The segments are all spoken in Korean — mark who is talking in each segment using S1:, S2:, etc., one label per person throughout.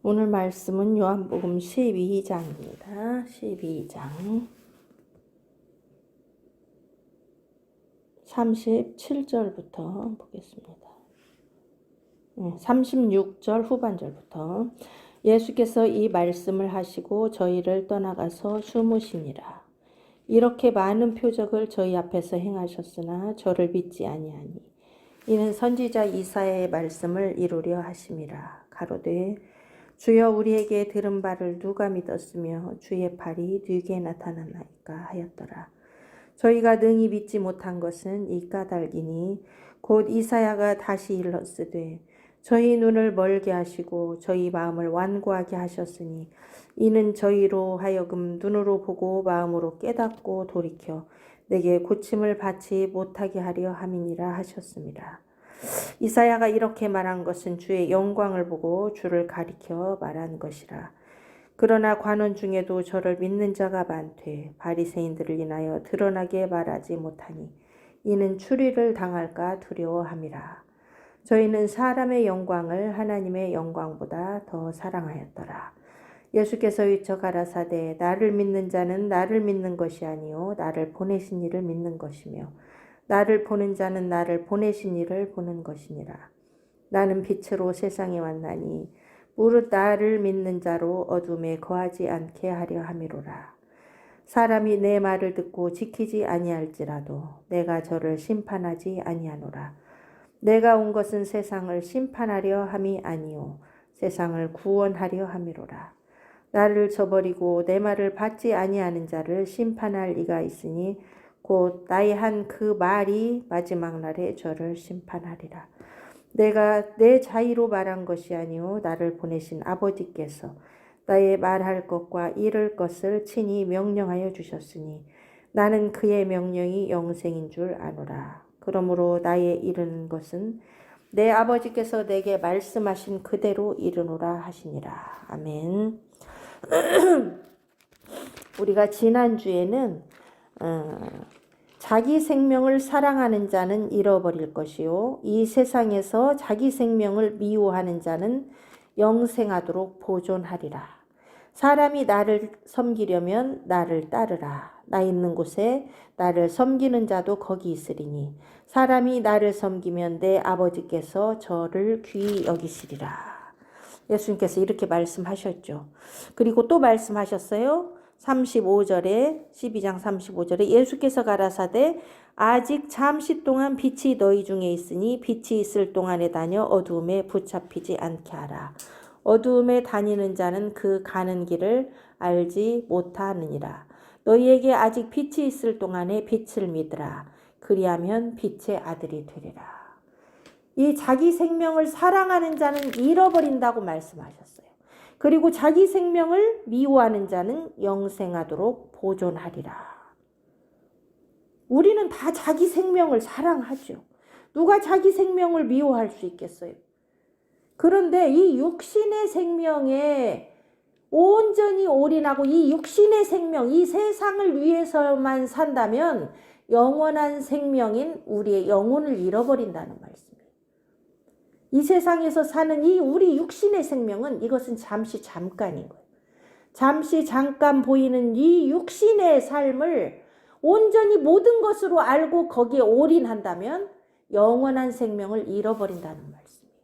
S1: 오늘 말씀은 요한복음 12장입니다. 12장 37절부터 보겠습니다. 36절 후반절부터 예수께서 이 말씀을 하시고 저희를 떠나가서 숨으시니라. 이렇게 많은 표적을 저희 앞에서 행하셨으나 저를 믿지 아니하니 이는 선지자 이사야의 말씀을 이루려 하심이라. 가로되 주여 우리에게 들은 바를 누가 믿었으며 주의 팔이 누게 나타나나이까 하였더라. 저희가 능히 믿지 못한 것은 이 까닭이니 곧 이사야가 다시 일렀으되 저희 눈을 멀게 하시고 저희 마음을 완고하게 하셨으니 이는 저희로 하여금 눈으로 보고 마음으로 깨닫고 돌이켜 내게 고침을 받지 못하게 하려 함이니라 하셨습니다. 이사야가 이렇게 말한 것은 주의 영광을 보고 주를 가리켜 말한 것이라. 그러나 관원 중에도 저를 믿는 자가 많되 바리새인들을 인하여 드러나게 말하지 못하니 이는 추리를 당할까 두려워함이라. 저희는 사람의 영광을 하나님의 영광보다 더 사랑하였더라. 예수께서 위쳐 가라사대 나를 믿는 자는 나를 믿는 것이 아니요 나를 보내신 이를 믿는 것이며 나를 보는 자는 나를 보내신 이를 보는 것이니라. 나는 빛으로 세상에 왔나니 무릇 나를 믿는 자로 어둠에 거하지 않게 하려 함이로라. 사람이 내 말을 듣고 지키지 아니할지라도 내가 저를 심판하지 아니하노라. 내가 온 것은 세상을 심판하려 함이 아니요 세상을 구원하려 함이로라. 나를 저버리고 내 말을 받지 아니하는 자를 심판할 이가 있으니 곧 나의 한 그 말이 마지막 날에 저를 심판하리라. 내가 내 자의로 말한 것이 아니요 나를 보내신 아버지께서 나의 말할 것과 이를 것을 친히 명령하여 주셨으니 나는 그의 명령이 영생인 줄 아노라. 그러므로 나의 이르는 것은 내 아버지께서 내게 말씀하신 그대로 이르노라 하시니라. 아멘. 우리가 지난주에는 자기 생명을 사랑하는 자는 잃어버릴 것이요 이 세상에서 자기 생명을 미워하는 자는 영생하도록 보존하리라. 사람이 나를 섬기려면 나를 따르라. 나 있는 곳에 나를 섬기는 자도 거기 있으리니 사람이 나를 섬기면 내 아버지께서 저를 귀히 여기시리라. 예수님께서 이렇게 말씀하셨죠. 그리고 또 말씀하셨어요. 35절에 12장 35절에 예수께서 가라사대 아직 잠시 동안 빛이 너희 중에 있으니 빛이 있을 동안에 다녀 어두움에 붙잡히지 않게 하라. 어두움에 다니는 자는 그 가는 길을 알지 못하느니라. 너희에게 아직 빛이 있을 동안에 빛을 믿으라. 그리하면 빛의 아들이 되리라. 이 자기 생명을 사랑하는 자는 잃어버린다고 말씀하셨어요. 그리고 자기 생명을 미워하는 자는 영생하도록 보존하리라. 우리는 다 자기 생명을 사랑하죠. 누가 자기 생명을 미워할 수 있겠어요? 그런데 이 육신의 생명에 온전히 올인하고 이 육신의 생명, 이 세상을 위해서만 산다면 영원한 생명인 우리의 영혼을 잃어버린다는 말씀이에요. 이 세상에서 사는 이 우리 육신의 생명은 이것은 잠깐인 거예요. 잠깐 보이는 이 육신의 삶을 온전히 모든 것으로 알고 거기에 올인한다면 영원한 생명을 잃어버린다는 말씀이에요.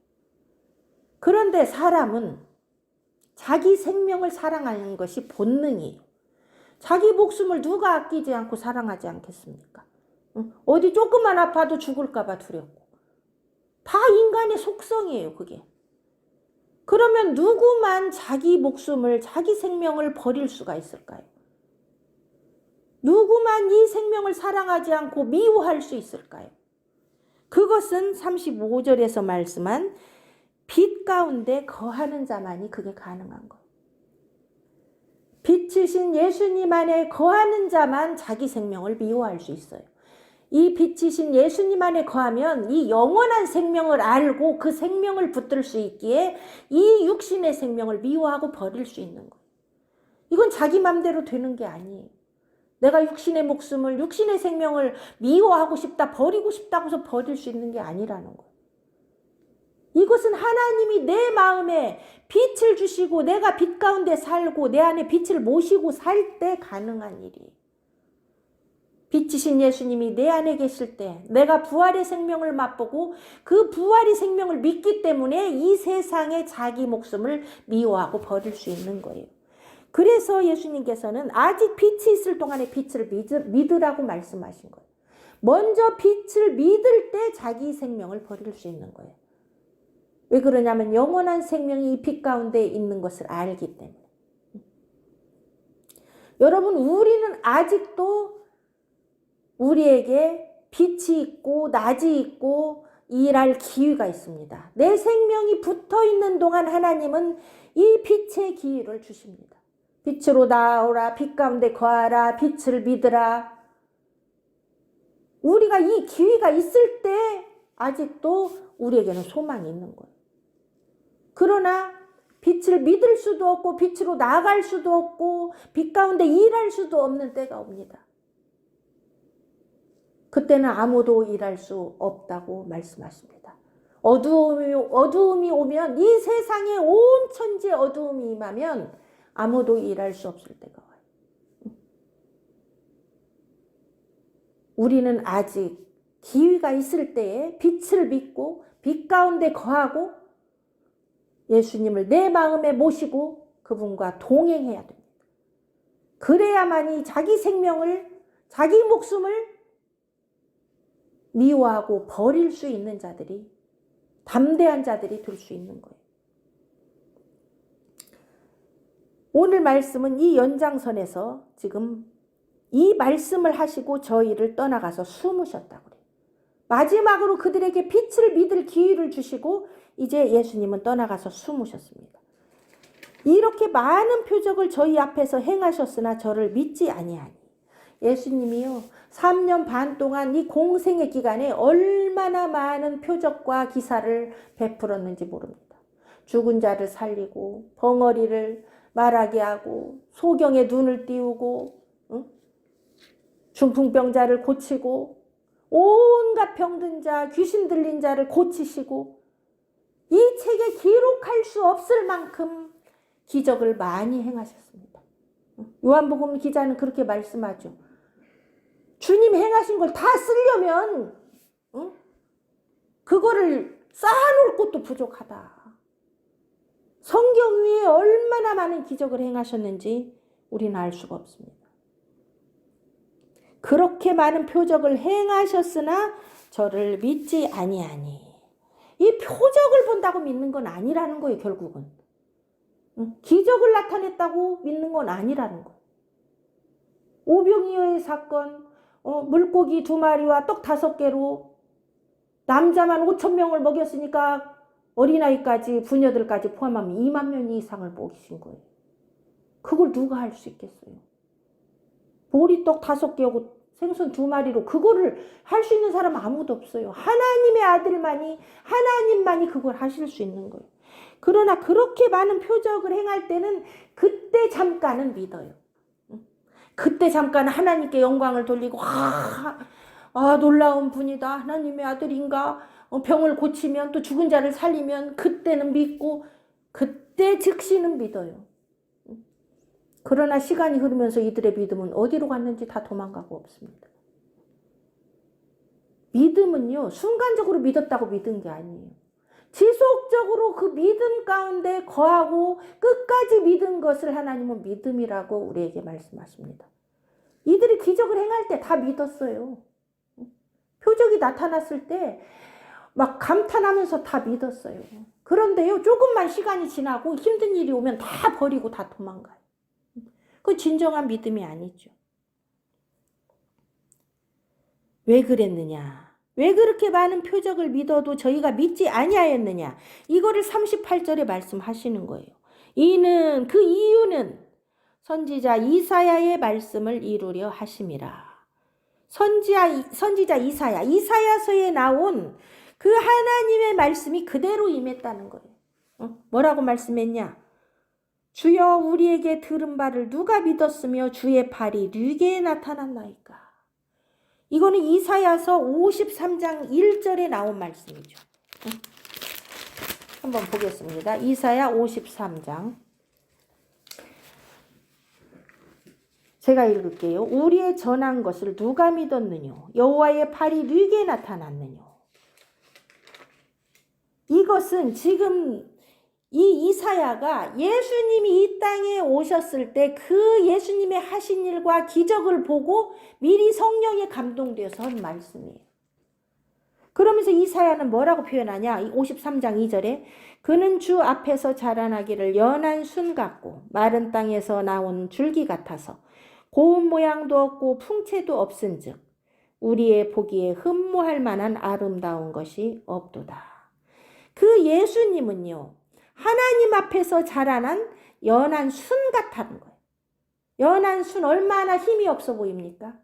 S1: 그런데 사람은 자기 생명을 사랑하는 것이 본능이에요. 자기 목숨을 누가 아끼지 않고 사랑하지 않겠습니까? 어디 조금만 아파도 죽을까 봐 두렵고. 다 인간의 속성이에요, 그게. 그러면 누구만 자기 목숨을, 자기 생명을 버릴 수가 있을까요? 누구만 이 생명을 사랑하지 않고 미워할 수 있을까요? 그것은 35절에서 말씀한 빛 가운데 거하는 자만이 그게 가능한 거예요. 빛이신 예수님 안에 거하는 자만 자기 생명을 미워할 수 있어요. 이 빛이신 예수님 안에 거하면 이 영원한 생명을 알고 그 생명을 붙들 수 있기에 이 육신의 생명을 미워하고 버릴 수 있는 거예요. 이건 자기 맘대로 되는 게 아니에요. 내가 육신의 목숨을, 육신의 생명을 미워하고 싶다, 버리고 싶다고 해서 버릴 수 있는 게 아니라는 거예요. 이것은 하나님이 내 마음에 빛을 주시고 내가 빛 가운데 살고 내 안에 빛을 모시고 살 때 가능한 일이에요. 빛이신 예수님이 내 안에 계실 때 내가 부활의 생명을 맛보고 그 부활의 생명을 믿기 때문에 이 세상에 자기 목숨을 미워하고 버릴 수 있는 거예요. 그래서 예수님께서는 아직 빛이 있을 동안에 빛을 믿으라고 말씀하신 거예요. 먼저 빛을 믿을 때 자기 생명을 버릴 수 있는 거예요. 왜 그러냐면 영원한 생명이 이 빛 가운데 있는 것을 알기 때문에. 여러분, 우리는 아직도 우리에게 빛이 있고 낮이 있고 일할 기회가 있습니다. 내 생명이 붙어 있는 동안 하나님은 이 빛의 기회를 주십니다. 빛으로 나오라, 빛 가운데 거하라, 빛을 믿으라. 우리가 이 기회가 있을 때 아직도 우리에게는 소망이 있는 거예요. 그러나 빛을 믿을 수도 없고 빛으로 나갈 수도 없고 빛 가운데 일할 수도 없는 때가 옵니다. 그때는 아무도 일할 수 없다고 말씀하십니다. 어두움이 오면, 이 세상에 온 천지에 어두움이 임하면 아무도 일할 수 없을 때가 와요. 우리는 아직 기회가 있을 때에 빛을 믿고 빛 가운데 거하고 예수님을 내 마음에 모시고 그분과 동행해야 됩니다. 그래야만이 자기 생명을, 자기 목숨을 미워하고 버릴 수 있는 자들이, 담대한 자들이 될 수 있는 거예요. 오늘 말씀은 이 연장선에서 지금 이 말씀을 하시고 저희를 떠나가서 숨으셨다고 그래요. 마지막으로 그들에게 빛을 믿을 기회를 주시고 이제 예수님은 떠나가서 숨으셨습니다. 이렇게 많은 표적을 저희 앞에서 행하셨으나 저를 믿지 아니하니. 예수님이요, 3년 반 동안 이 공생의 기간에 얼마나 많은 표적과 기사를 베풀었는지 모릅니다. 죽은 자를 살리고 벙어리를 말하게 하고 소경의 눈을 띄우고 중풍병자를 고치고 온갖 병든 자, 귀신 들린 자를 고치시고 이 책에 기록할 수 없을 만큼 기적을 많이 행하셨습니다. 요한복음 기자는 그렇게 말씀하죠. 주님 행하신 걸 다 쓰려면 그거를 쌓아놓을 것도 부족하다. 성경 위에 얼마나 많은 기적을 행하셨는지 우리는 알 수가 없습니다. 그렇게 많은 표적을 행하셨으나 저를 믿지 아니하니. 이 표적을 본다고 믿는 건 아니라는 거예요, 결국은. 기적을 나타냈다고 믿는 건 아니라는 거예요. 오병이어의 사건, 물고기 2마리와 떡 5개로 남자만 5,000명을 먹였으니까 어린아이까지 부녀들까지 포함하면 2만 명 이상을 먹이신 거예요. 그걸 누가 할 수 있겠어요? 보리떡 5개하고 생선 2마리로 그거를 할 수 있는 사람은 아무도 없어요. 하나님의 아들만이, 하나님만이 그걸 하실 수 있는 거예요. 그러나 그렇게 많은 표적을 행할 때는 그때 잠깐은 믿어요. 그때 잠깐 하나님께 영광을 돌리고 놀라운 분이다. 하나님의 아들인가? 병을 고치면 또 죽은 자를 살리면 그때는 믿고 그때 즉시는 믿어요. 그러나 시간이 흐르면서 이들의 믿음은 어디로 갔는지 다 도망가고 없습니다. 믿음은요, 순간적으로 믿었다고 믿은 게 아니에요. 지속적으로 그 믿음 가운데 거하고 끝까지 믿은 것을 하나님은 믿음이라고 우리에게 말씀하십니다. 이들이 기적을 행할 때 다 믿었어요. 표적이 나타났을 때 막 감탄하면서 다 믿었어요. 그런데요, 조금만 시간이 지나고 힘든 일이 오면 다 버리고 다 도망가요. 그 진정한 믿음이 아니죠. 왜 그랬느냐? 왜 그렇게 많은 표적을 믿어도 저희가 믿지 아니하였느냐? 이거를 38절에 말씀하시는 거예요. 그 이유는 선지자 이사야의 말씀을 이루려 하심이라. 선지자 이사야서에 나온 그 하나님의 말씀이 그대로 임했다는 거예요. 뭐라고 말씀했냐? 주여 우리에게 들은 바를 누가 믿었으며 주의 팔이 누구에게 나타났나이까. 이거는 이사야서 53장 1절에 나온 말씀이죠. 한번 보겠습니다. 이사야 53장. 제가 읽을게요. 우리의 전한 것을 누가 믿었느냐? 여호와의 팔이 누게 나타났느냐? 이것은 지금 이 이사야가 예수님이 이 땅에 오셨을 때 그 예수님의 하신 일과 기적을 보고 미리 성령에 감동되어서 한 말씀이에요. 그러면서 이사야는 뭐라고 표현하냐? 53장 2절에 그는 주 앞에서 자라나기를 연한 순 같고 마른 땅에서 나온 줄기 같아서 고운 모양도 없고 풍채도 없은즉 우리의 보기에 흠모할 만한 아름다운 것이 없도다. 그 예수님은요, 하나님 앞에서 자라난 연한 순 같다는 거예요. 연한 순 얼마나 힘이 없어 보입니까?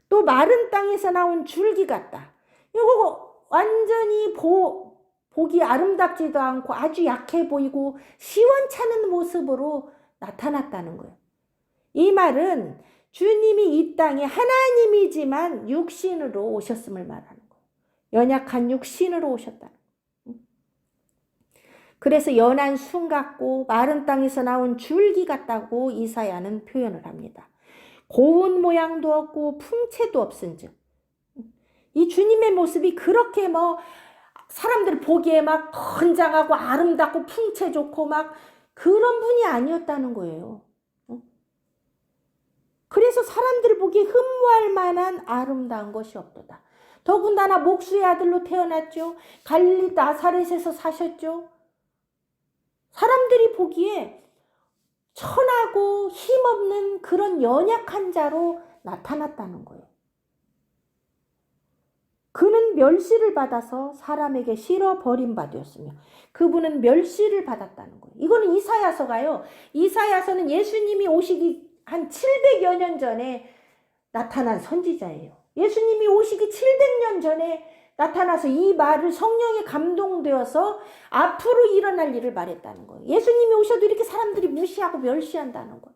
S1: 또 마른 땅에서 나온 줄기 같다. 이거 완전히 보기 아름답지도 않고 아주 약해 보이고 시원찮은 모습으로 나타났다는 거예요. 이 말은 주님이 이 땅에 하나님이지만 육신으로 오셨음을 말하는 거예요. 연약한 육신으로 오셨다는 거예요. 그래서 연한 순 같고 마른 땅에서 나온 줄기 같다고 이사야는 표현을 합니다. 고운 모양도 없고 풍채도 없은즉 이 주님의 모습이 그렇게 사람들 보기에 막 건장하고 아름답고 풍채 좋고 막 그런 분이 아니었다는 거예요. 그래서 사람들 보기에 흠모할 만한 아름다운 것이 없도다. 더군다나 목수의 아들로 태어났죠. 갈릴리 나사렛에서 사셨죠. 사람들이 보기에 천하고 힘없는 그런 연약한 자로 나타났다는 거예요. 그는 멸시를 받아서 사람에게 실어 버림받았으며 그분은 멸시를 받았다는 거예요. 이거는 이사야서가요. 이사야서는 예수님이 오시기 한 700여 년 전에 나타난 선지자예요. 예수님이 오시기 700년 전에 나타나서 이 말을 성령에 감동되어서 앞으로 일어날 일을 말했다는 거예요. 예수님이 오셔도 이렇게 사람들이 무시하고 멸시한다는 거예요.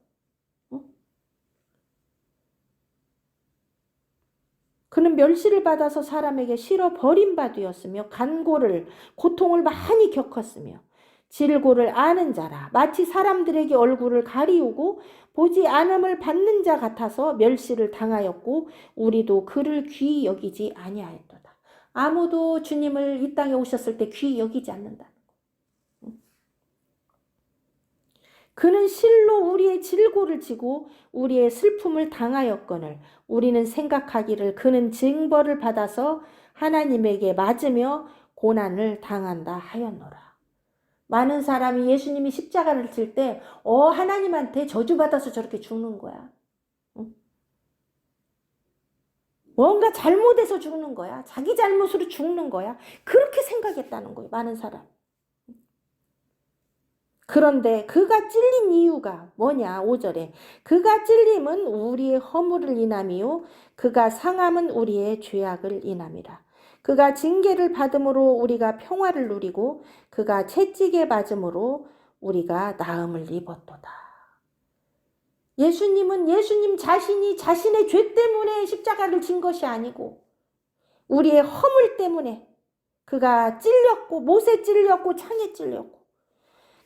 S1: 그는 멸시를 받아서 사람에게 실어 버림받으었으며 고통을 많이 겪었으며 질고를 아는 자라 마치 사람들에게 얼굴을 가리우고 보지 않음을 받는 자 같아서 멸시를 당하였고 우리도 그를 귀히 여기지 아니하였도다. 아무도 주님을 이 땅에 오셨을 때 귀히 여기지 않는다는 거. 그는 실로 우리의 질고를 지고 우리의 슬픔을 당하였거늘 우리는 생각하기를 그는 징벌을 받아서 하나님에게 맞으며 고난을 당한다 하였노라. 많은 사람이 예수님이 십자가를 질 때 하나님한테 저주받아서 저렇게 죽는 거야. 응? 뭔가 잘못해서 죽는 거야. 자기 잘못으로 죽는 거야. 그렇게 생각했다는 거예요. 많은 사람. 그런데 그가 찔린 이유가 뭐냐? 5절에 그가 찔림은 우리의 허물을 인함이요 그가 상함은 우리의 죄악을 인함이라. 그가 징계를 받음으로 우리가 평화를 누리고 그가 채찍에 맞음으로 우리가 나음을 입었도다. 예수님은 예수님 자신이 자신의 죄 때문에 십자가를 진 것이 아니고 우리의 허물 때문에 그가 찔렸고 못에 찔렸고 창에 찔렸고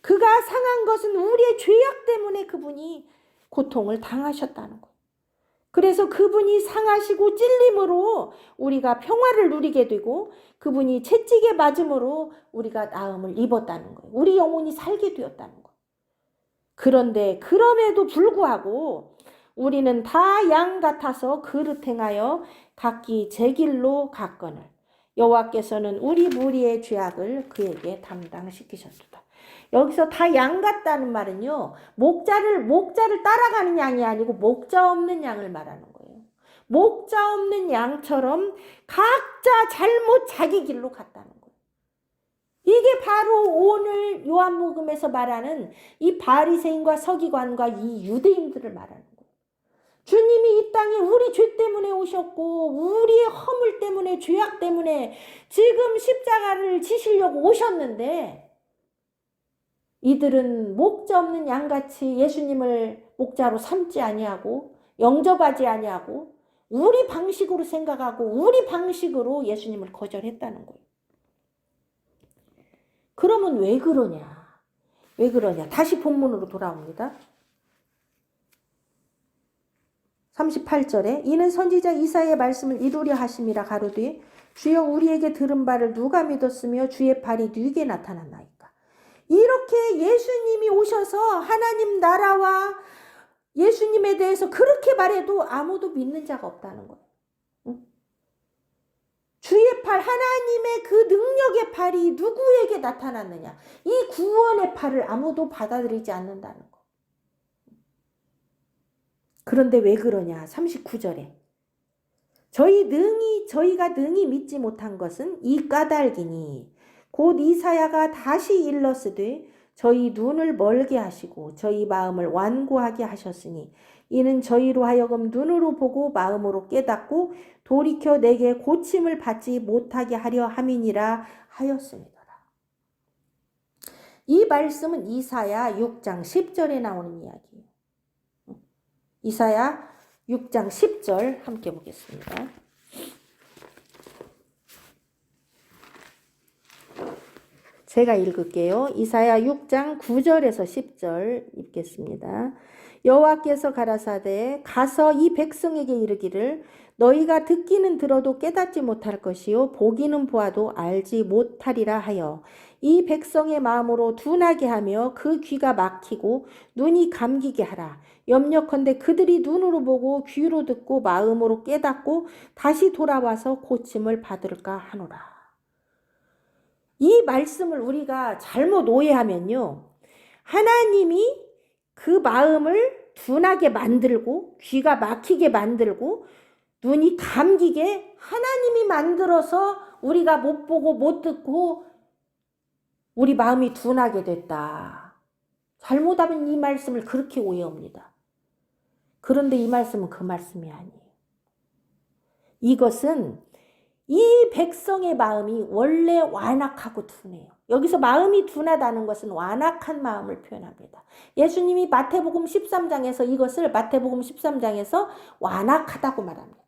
S1: 그가 상한 것은 우리의 죄악 때문에 그분이 고통을 당하셨다는 거예요. 그래서 그분이 상하시고 찔림으로 우리가 평화를 누리게 되고 그분이 채찍에 맞음으로 우리가 나음을 입었다는 거예요. 우리 영혼이 살게 되었다는 거예요. 그런데 그럼에도 불구하고 우리는 다 양 같아서 그릇 행하여 각기 제 길로 갔거늘 여호와께서는 우리 무리의 죄악을 그에게 담당시키셨도다. 여기서 다 양 같다는 말은요. 목자를 따라가는 양이 아니고 목자 없는 양을 말하는 거예요. 목자 없는 양처럼 각자 잘못 자기 길로 갔다는 거예요. 이게 바로 오늘 요한복음에서 말하는 이 바리새인과 서기관과 이 유대인들을 말하는 거예요. 주님이 이 땅에 우리 죄 때문에 오셨고 우리의 허물 때문에 죄악 때문에 지금 십자가를 지시려고 오셨는데 이들은 목자 없는 양같이 예수님을 목자로 삼지 아니하고 영접하지 아니하고 우리 방식으로 생각하고 우리 방식으로 예수님을 거절했다는 거예요. 그러면 왜 그러냐? 왜 그러냐? 다시 본문으로 돌아옵니다. 38절에 이는 선지자 이사야의 말씀을 이루려 하심이라 가로되 주여 우리에게 들은 바를 누가 믿었으며 주의 팔이 누구에게 나타났나이까. 이렇게 예수님이 오셔서 하나님 나라와 예수님에 대해서 그렇게 말해도 아무도 믿는 자가 없다는 거예요. 응? 주의 팔, 하나님의 그 능력의 팔이 누구에게 나타났느냐. 이 구원의 팔을 아무도 받아들이지 않는다는 거. 그런데 왜 그러냐. 39절에 저희가 능히 믿지 못한 것은 이 까닭이니 곧 이사야가 다시 일렀으되 저희 눈을 멀게 하시고 저희 마음을 완고하게 하셨으니 이는 저희로 하여금 눈으로 보고 마음으로 깨닫고 돌이켜 내게 고침을 받지 못하게 하려 함이니라 하였습니다. 이 말씀은 이사야 6장 10절에 나오는 이야기예요. 이사야 6장 10절 함께 보겠습니다. 제가 읽을게요. 이사야 6장 9절에서 10절 읽겠습니다. 여호와께서 가라사대 가서 이 백성에게 이르기를 너희가 듣기는 들어도 깨닫지 못할 것이요 보기는 보아도 알지 못하리라 하여 이 백성의 마음으로 둔하게 하며 그 귀가 막히고 눈이 감기게 하라. 염려컨대 그들이 눈으로 보고 귀로 듣고 마음으로 깨닫고 다시 돌아와서 고침을 받을까 하노라. 이 말씀을 우리가 잘못 오해하면요. 하나님이 그 마음을 둔하게 만들고 귀가 막히게 만들고 눈이 감기게 하나님이 만들어서 우리가 못 보고 못 듣고 우리 마음이 둔하게 됐다. 잘못하면 이 말씀을 그렇게 오해합니다. 그런데 이 말씀은 그 말씀이 아니에요. 이것은 이 백성의 마음이 원래 완악하고 둔해요. 여기서 마음이 둔하다는 것은 완악한 마음을 표현합니다. 예수님이 마태복음 13장에서 이것을 마태복음 13장에서 완악하다고 말합니다.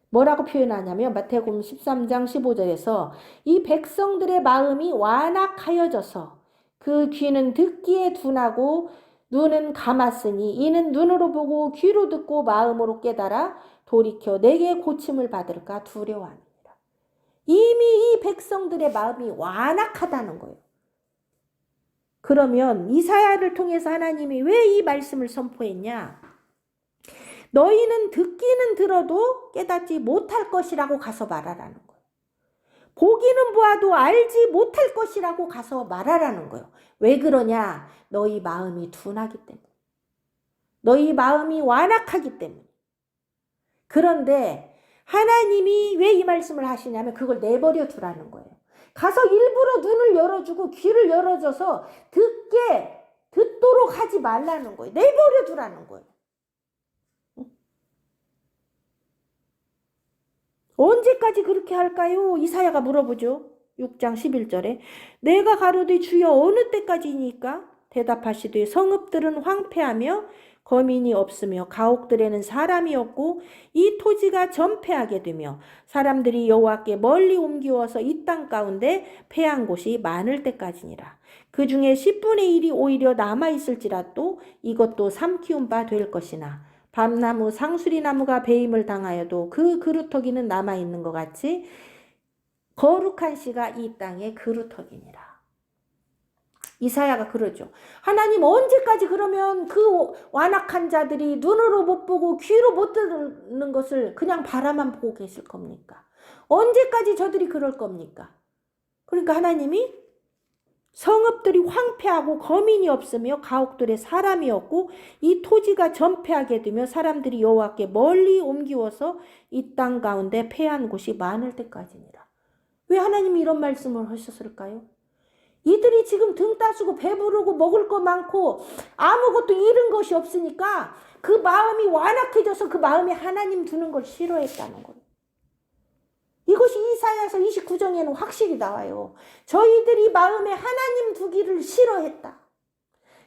S1: 뭐라고 표현하냐면 마태복음 13장 15절에서 이 백성들의 마음이 완악하여져서 그 귀는 듣기에 둔하고 눈은 감았으니 이는 눈으로 보고 귀로 듣고 마음으로 깨달아 돌이켜 내게 고침을 받을까 두려워하니라. 이미 이 백성들의 마음이 완악하다는 거예요. 그러면 이사야를 통해서 하나님이 왜 이 말씀을 선포했냐? 너희는 듣기는 들어도 깨닫지 못할 것이라고 가서 말하라는 거예요. 보기는 보아도 알지 못할 것이라고 가서 말하라는 거예요. 왜 그러냐? 너희 마음이 둔하기 때문에. 너희 마음이 완악하기 때문에. 그런데 하나님이 왜 이 말씀을 하시냐면 그걸 내버려 두라는 거예요. 가서 일부러 눈을 열어주고 귀를 열어줘서 듣도록 하지 말라는 거예요. 내버려 두라는 거예요. 언제까지 그렇게 할까요? 이사야가 물어보죠. 6장 11절에 내가 가로되 주여 어느 때까지니까? 대답하시되 성읍들은 황폐하며 거민이 없으며 가옥들에는 사람이 없고 이 토지가 전폐하게 되며 사람들이 여호와께 멀리 옮기워서 이 땅 가운데 패한 곳이 많을 때까지니라. 그 중에 10분의 1이 오히려 남아있을지라도 이것도 삼키운 바 될 것이나 밤나무 상수리나무가 배임을 당하여도 그 그루터기는 남아있는 것 같이 거룩한 씨가 이 땅의 그루터기니라. 이사야가 그러죠. 하나님 언제까지 그러면 그 완악한 자들이 눈으로 못 보고 귀로 못 듣는 것을 그냥 바라만 보고 계실 겁니까? 언제까지 저들이 그럴 겁니까? 그러니까 하나님이 성읍들이 황폐하고 거민이 없으며 가옥들에 사람이 없고 이 토지가 전폐하게 되며 사람들이 여호와께 멀리 옮기워서 이 땅 가운데 패한 곳이 많을 때까지니라. 왜 하나님이 이런 말씀을 하셨을까요? 이들이 지금 등 따시고 배부르고 먹을 거 많고 아무것도 잃은 것이 없으니까 그 마음이 완악해져서 그 마음에 하나님 두는 걸 싫어했다는 거예요. 이것이 이사야서 29장에는 확실히 나와요. 저희들이 마음에 하나님 두기를 싫어했다.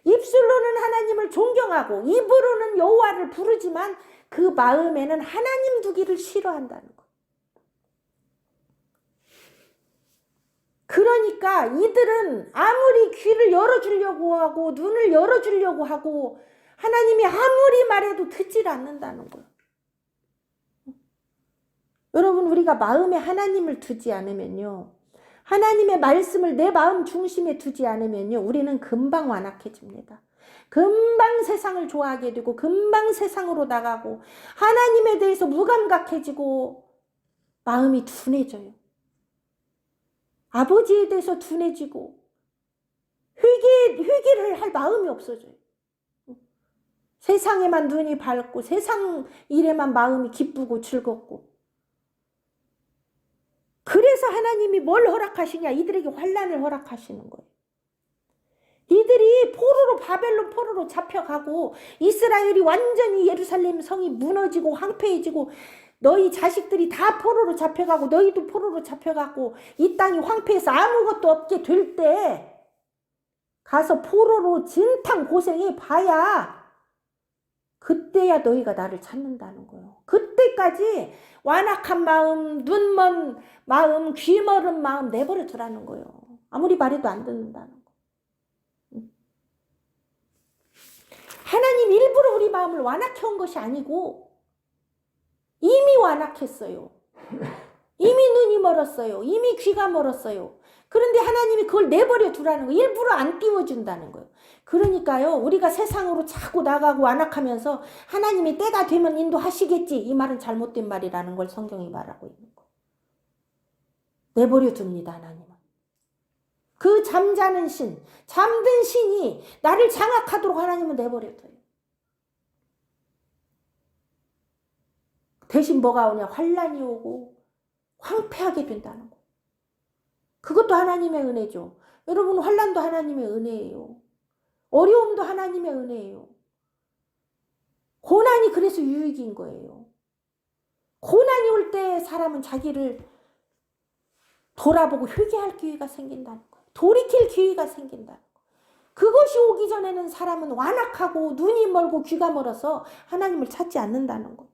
S1: 입술로는 하나님을 존경하고 입으로는 여호와를 부르지만 그 마음에는 하나님 두기를 싫어한다는 거예요. 그러니까 이들은 아무리 귀를 열어주려고 하고 눈을 열어주려고 하고 하나님이 아무리 말해도 듣질 않는다는 거예요. 여러분, 우리가 마음에 하나님을 두지 않으면요, 하나님의 말씀을 내 마음 중심에 두지 않으면요, 우리는 금방 완악해집니다. 금방 세상을 좋아하게 되고 금방 세상으로 나가고 하나님에 대해서 무감각해지고 마음이 둔해져요. 아버지에 대해서 둔해지고 회개를 할 마음이 없어져요. 세상에만 눈이 밝고 세상 일에만 마음이 기쁘고 즐겁고. 그래서 하나님이 뭘 허락하시냐? 이들에게 환난을 허락하시는 거예요. 이들이 바벨론 포로로 잡혀가고 이스라엘이 완전히 예루살렘 성이 무너지고 황폐해지고 너희 자식들이 다 포로로 잡혀가고 너희도 포로로 잡혀가고 이 땅이 황폐해서 아무것도 없게 될 때 가서 포로로 진탕 고생해 봐야 그때야 너희가 나를 찾는다는 거예요. 그때까지 완악한 마음, 눈먼 마음, 귀 멀은 마음 내버려 두라는 거예요. 아무리 말해도 안 듣는다는 거예요. 하나님 일부러 우리 마음을 완악해 온 것이 아니고 이미 완악했어요. 이미 눈이 멀었어요. 이미 귀가 멀었어요. 그런데 하나님이 그걸 내버려 두라는 거예요. 일부러 안 띄워준다는 거예요. 그러니까요, 우리가 세상으로 자꾸 나가고 완악하면서 하나님이 때가 되면 인도하시겠지, 이 말은 잘못된 말이라는 걸 성경이 말하고 있는 거예요. 내버려 둡니다, 하나님은. 그 잠자는 신, 잠든 신이 나를 장악하도록 하나님은 내버려 둬요. 대신 뭐가 오냐? 환난이 오고 황폐하게 된다는 거. 그것도 하나님의 은혜죠. 여러분, 환난도 하나님의 은혜예요. 어려움도 하나님의 은혜예요. 고난이 그래서 유익인 거예요. 고난이 올 때 사람은 자기를 돌아보고 회개할 기회가 생긴다는 거예요. 돌이킬 기회가 생긴다는 거예요. 그것이 오기 전에는 사람은 완악하고 눈이 멀고 귀가 멀어서 하나님을 찾지 않는다는 거예요.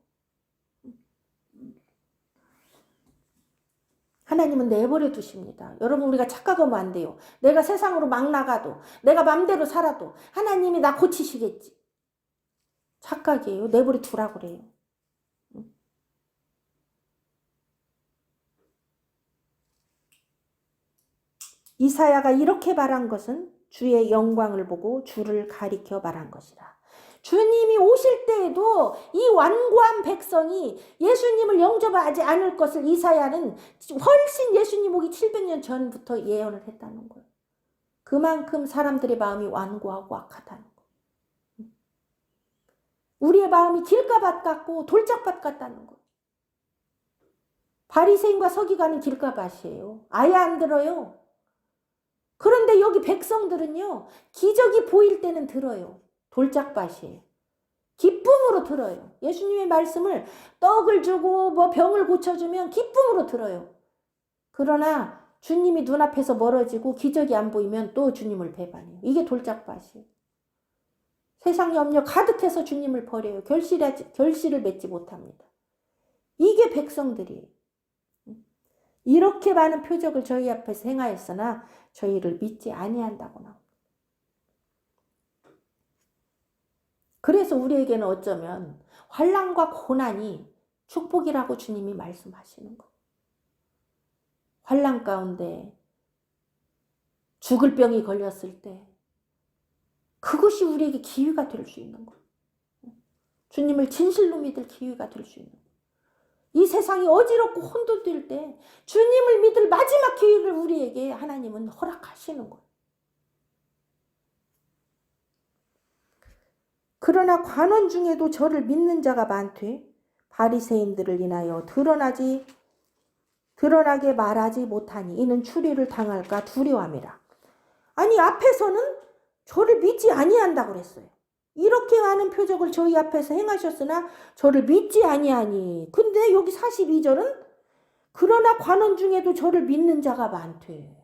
S1: 하나님은 내버려 두십니다. 여러분, 우리가 착각하면 안 돼요. 내가 세상으로 막 나가도, 내가 맘대로 살아도 하나님이 나 고치시겠지. 착각이에요. 내버려 두라고 그래요. 이사야가 이렇게 말한 것은 주의 영광을 보고 주를 가리켜 말한 것이라. 주님이 오실 때에도 이 완고한 백성이 예수님을 영접하지 않을 것을 이사야는 훨씬 예수님 오기 700년 전부터 예언을 했다는 거예요. 그만큼 사람들의 마음이 완고하고 악하다는 거예요. 우리의 마음이 길가밭 같고 돌짝밭 같다는 거예요. 바리새인과 서기관은 길가밭이에요. 아예 안 들어요. 그런데 여기 백성들은요, 기적이 보일 때는 들어요. 돌짝밭이에요. 기쁨으로 들어요. 예수님의 말씀을 떡을 주고 뭐 병을 고쳐주면 기쁨으로 들어요. 그러나 주님이 눈앞에서 멀어지고 기적이 안 보이면 또 주님을 배반해요. 이게 돌짝밭이에요. 세상 염려 가득해서 주님을 버려요. 결실을 맺지 못합니다. 이게 백성들이에요. 이렇게 많은 표적을 저희 앞에서 행하였으나 저희를 믿지 아니한다고 나옵니다. 그래서 우리에게는 어쩌면 환난과 고난이 축복이라고 주님이 말씀하시는 거예요. 환난 가운데 죽을 병이 걸렸을 때 그것이 우리에게 기회가 될 수 있는 거예요. 주님을 진실로 믿을 기회가 될 수 있는 거예요. 이 세상이 어지럽고 혼돈될 때 주님을 믿을 마지막 기회를 우리에게 하나님은 허락하시는 거예요. 그러나 관원 중에도 저를 믿는 자가 많되 바리새인들을 인하여 드러나게 말하지 못하니 이는 추리를 당할까 두려움이라. 아니, 앞에서는 저를 믿지 아니한다고 그랬어요. 이렇게 많은 표적을 저희 앞에서 행하셨으나 저를 믿지 아니하니. 근데 여기 42절은 그러나 관원 중에도 저를 믿는 자가 많되.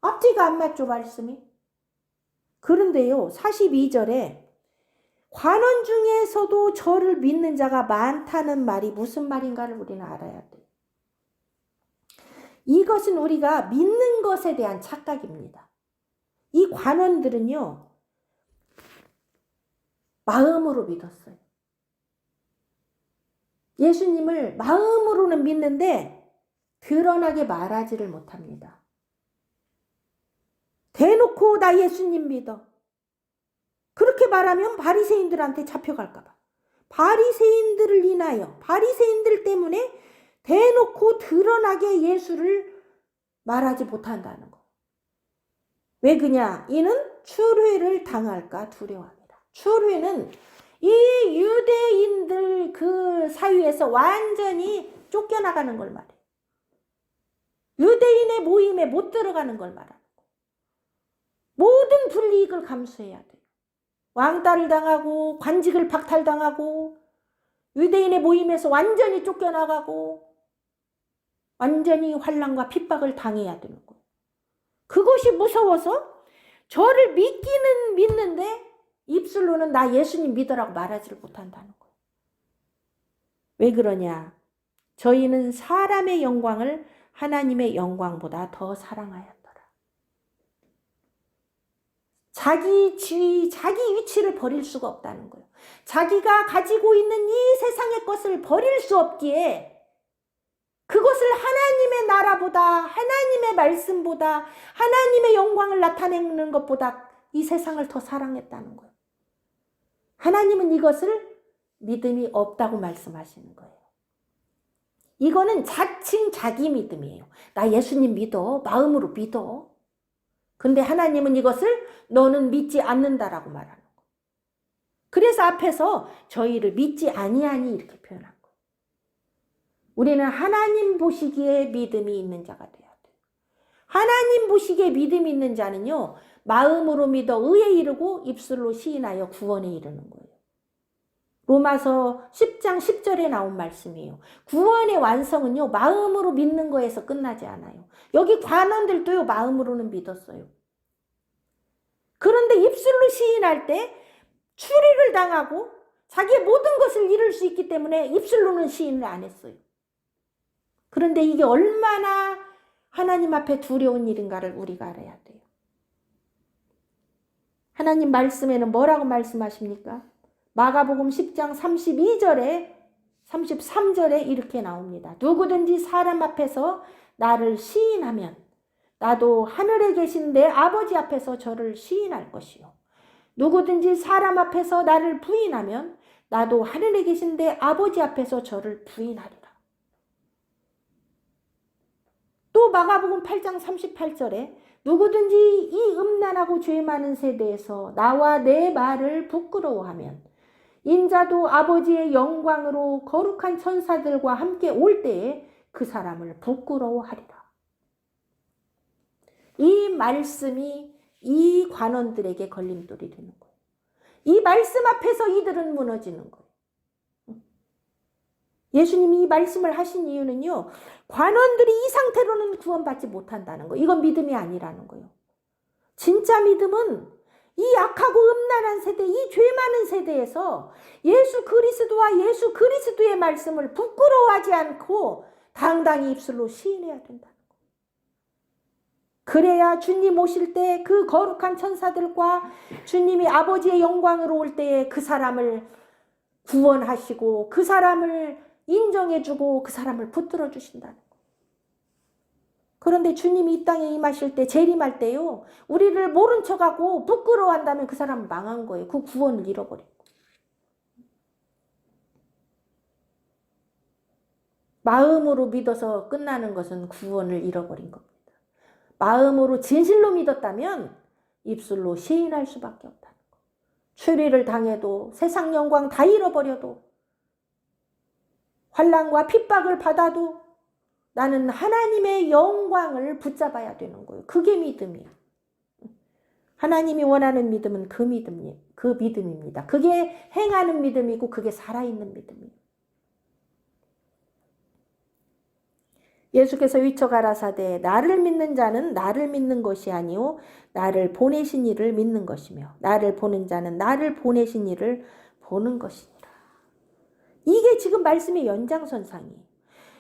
S1: 앞뒤가 안 맞죠, 말씀이? 그런데요, 42절에 관원 중에서도 저를 믿는 자가 많다는 말이 무슨 말인가를 우리는 알아야 돼요. 이것은 우리가 믿는 것에 대한 착각입니다. 이 관원들은요, 마음으로 믿었어요. 예수님을 마음으로는 믿는데 드러나게 말하지를 못합니다. 대놓고 나 예수님 믿어. 그렇게 말하면 바리새인들한테 잡혀갈까 봐. 바리새인들을 인하여, 바리새인들 때문에 대놓고 드러나게 예수를 말하지 못한다는 거. 왜 그냐? 이는 출회를 당할까 두려워합니다. 출회는 이 유대인들 그 사이에서 완전히 쫓겨나가는 걸 말해요. 유대인의 모임에 못 들어가는 걸 말하는 거. 모든 불이익을 감수해야 돼요. 왕따를 당하고 관직을 박탈당하고 유대인의 모임에서 완전히 쫓겨나가고 완전히 환난과 핍박을 당해야 되는 거예요. 그것이 무서워서 저를 믿기는 믿는데 입술로는 나 예수님 믿으라고 말하지를 못한다는 거예요. 왜 그러냐? 저희는 사람의 영광을 하나님의 영광보다 더 사랑하였더라. 자기 지위, 자기 위치를 버릴 수가 없다는 거예요. 자기가 가지고 있는 이 세상의 것을 버릴 수 없기에 그것을 하나님의 나라보다, 하나님의 말씀보다, 하나님의 영광을 나타내는 것보다 이 세상을 더 사랑했다는 거예요. 하나님은 이것을 믿음이 없다고 말씀하시는 거예요. 이거는 자칭 자기 믿음이에요. 나 예수님 믿어. 마음으로 믿어. 근데 하나님은 이것을 너는 믿지 않는다라고 말하는 거예요. 그래서 앞에서 저희를 믿지 아니하니 이렇게 표현한 거예요. 우리는 하나님 보시기에 믿음이 있는 자가 돼야 돼요. 하나님 보시기에 믿음이 있는 자는요, 마음으로 믿어 의에 이르고 입술로 시인하여 구원에 이르는 거예요. 로마서 10장 10절에 나온 말씀이에요. 구원의 완성은요, 마음으로 믿는 거에서 끝나지 않아요. 여기 관원들도요, 마음으로는 믿었어요. 그런데 입술로 시인할 때 추리를 당하고 자기의 모든 것을 잃을 수 있기 때문에 입술로는 시인을 안 했어요. 그런데 이게 얼마나 하나님 앞에 두려운 일인가를 우리가 알아야 돼요. 하나님 말씀에는 뭐라고 말씀하십니까? 마가복음 10장 32절에 33절에 이렇게 나옵니다. 누구든지 사람 앞에서 나를 시인하면 나도 하늘에 계신 내 아버지 앞에서 저를 시인할 것이요. 누구든지 사람 앞에서 나를 부인하면 나도 하늘에 계신 내 아버지 앞에서 저를 부인하리라. 또 마가복음 8장 38절에 누구든지 이 음란하고 죄 많은 세대에서 나와 내 말을 부끄러워하면 인자도 아버지의 영광으로 거룩한 천사들과 함께 올 때에 그 사람을 부끄러워하리라. 이 말씀이 이 관원들에게 걸림돌이 되는 거예요. 이 말씀 앞에서 이들은 무너지는 거예요. 예수님이 이 말씀을 하신 이유는요, 관원들이 이 상태로는 구원받지 못한다는 거예요. 이건 믿음이 아니라는 거예요. 진짜 믿음은 이 악하고 음란한 세대, 이 죄 많은 세대에서 예수 그리스도와 예수 그리스도의 말씀을 부끄러워하지 않고 당당히 입술로 시인해야 된다는 거예요. 그래야 주님 오실 때 그 거룩한 천사들과 주님이 아버지의 영광으로 올 때에 그 사람을 구원하시고 그 사람을 인정해주고 그 사람을 붙들어 주신다는 거예요. 그런데 주님이 이 땅에 임하실 때, 재림할 때요, 우리를 모른 척하고 부끄러워한다면 그 사람은 망한 거예요. 그 구원을 잃어버리고. 마음으로 믿어서 끝나는 것은 구원을 잃어버린 겁니다. 마음으로 진실로 믿었다면 입술로 시인할 수밖에 없다는 거예요. 추리를 당해도 세상 영광 다 잃어버려도 환난과 핍박을 받아도 나는 하나님의 영광을 붙잡아야 되는 거예요. 그게 믿음이에요. 하나님이 원하는 믿음은 그 믿음입니다. 그게 행하는 믿음이고 그게 살아있는 믿음이에요. 예수께서 위쳐 가라사대 나를 믿는 자는 나를 믿는 것이 아니오 나를 보내신 이를 믿는 것이며 나를 보는 자는 나를 보내신 이를 보는 것이니라. 이게 지금 말씀의 연장선상이에요.